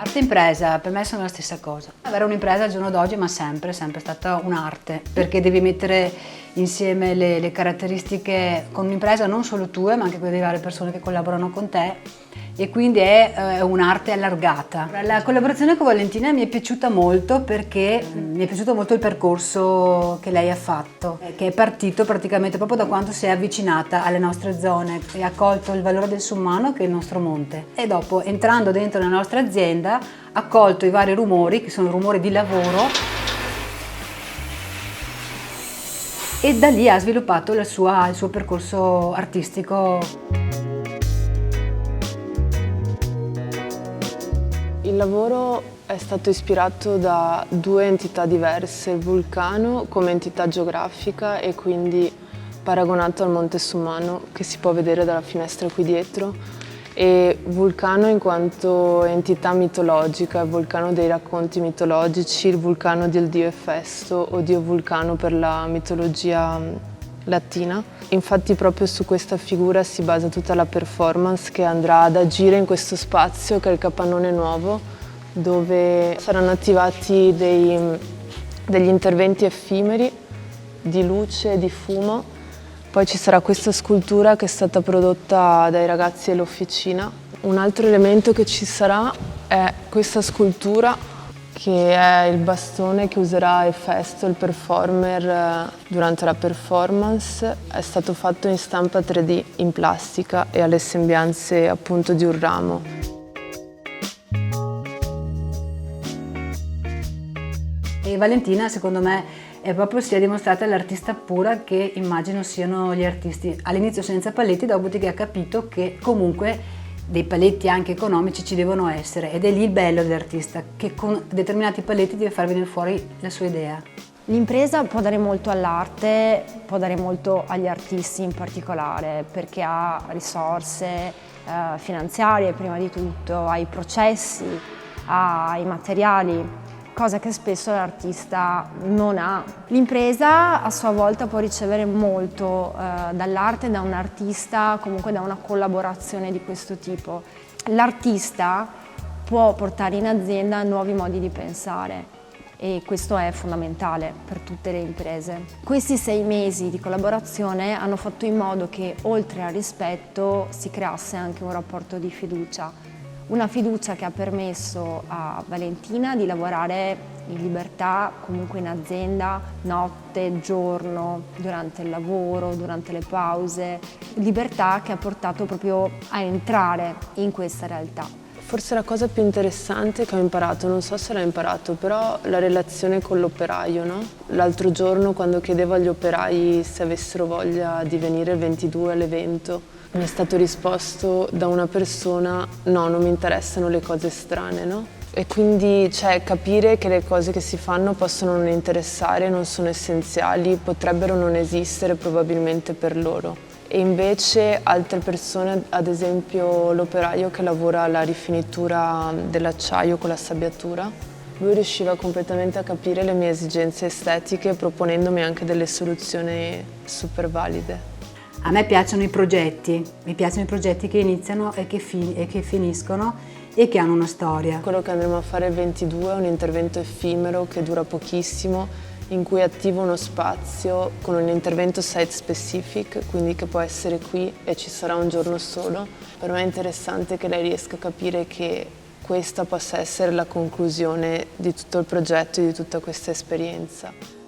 Arte e impresa per me sono la stessa cosa. Avere un'impresa al giorno d'oggi ma è sempre stata un'arte, perché devi mettere insieme le caratteristiche con un'impresa non solo tue ma anche quelle delle varie persone che collaborano con te, e quindi è un'arte allargata. La collaborazione con Valentina mi è piaciuta molto perché mi è piaciuto molto il percorso che lei ha fatto, che è partito praticamente proprio da quando si è avvicinata alle nostre zone e ha colto il valore del Summano, che è il nostro monte, e dopo, entrando dentro la nostra azienda, ha colto i vari rumori, che sono rumori di lavoro, e da lì ha sviluppato il suo percorso artistico. Il lavoro è stato ispirato da due entità diverse, il vulcano come entità geografica e quindi paragonato al Monte Summano, che si può vedere dalla finestra qui dietro, e vulcano in quanto entità mitologica, il vulcano dei racconti mitologici, il vulcano del dio Efesto o dio vulcano per la mitologia latina. Infatti proprio su questa figura si basa tutta la performance che andrà ad agire in questo spazio che è il capannone nuovo, dove saranno attivati degli interventi effimeri di luce e di fumo. Poi ci sarà questa scultura che è stata prodotta dai ragazzi dell'Officina. Un altro elemento che ci sarà è questa scultura, che è il bastone che userà Efesto, il performer, durante la performance. È stato fatto in stampa 3D, in plastica, e ha le sembianze appunto di un ramo. E Valentina, secondo me, si è dimostrata l'artista pura che immagino siano gli artisti. All'inizio senza paletti, dopodiché ha capito che comunque dei paletti anche economici ci devono essere, ed è lì il bello dell'artista, che con determinati paletti deve far venire fuori la sua idea. L'impresa può dare molto all'arte, può dare molto agli artisti in particolare, perché ha risorse finanziarie prima di tutto, ha i processi, ha i materiali, cosa che spesso l'artista non ha. L'impresa a sua volta può ricevere molto dall'arte, da un artista, comunque da una collaborazione di questo tipo. L'artista può portare in azienda nuovi modi di pensare e questo è fondamentale per tutte le imprese. Questi 6 mesi di collaborazione hanno fatto in modo che oltre al rispetto si creasse anche un rapporto di fiducia. Una fiducia che ha permesso a Valentina di lavorare in libertà, comunque in azienda, notte, giorno, durante il lavoro, durante le pause. Libertà che ha portato proprio a entrare in questa realtà. Forse la cosa più interessante che ho imparato, non so se l'ho imparato, però la relazione con l'operaio, no? L'altro giorno, quando chiedevo agli operai se avessero voglia di venire il 22 all'evento, mi è stato risposto da una persona: no, non mi interessano le cose strane, no? E quindi capire che le cose che si fanno possono non interessare, non sono essenziali, potrebbero non esistere probabilmente per loro. E invece altre persone, ad esempio l'operaio che lavora alla rifinitura dell'acciaio con la sabbiatura, lui riusciva completamente a capire le mie esigenze estetiche, proponendomi anche delle soluzioni super valide. A me piacciono i progetti che iniziano e che finiscono e che hanno una storia. Quello che andremo a fare il 22 è un intervento effimero che dura pochissimo, in cui attivo uno spazio con un intervento site specific, quindi che può essere qui e ci sarà un giorno solo. Per me è interessante che lei riesca a capire che questa possa essere la conclusione di tutto il progetto e di tutta questa esperienza.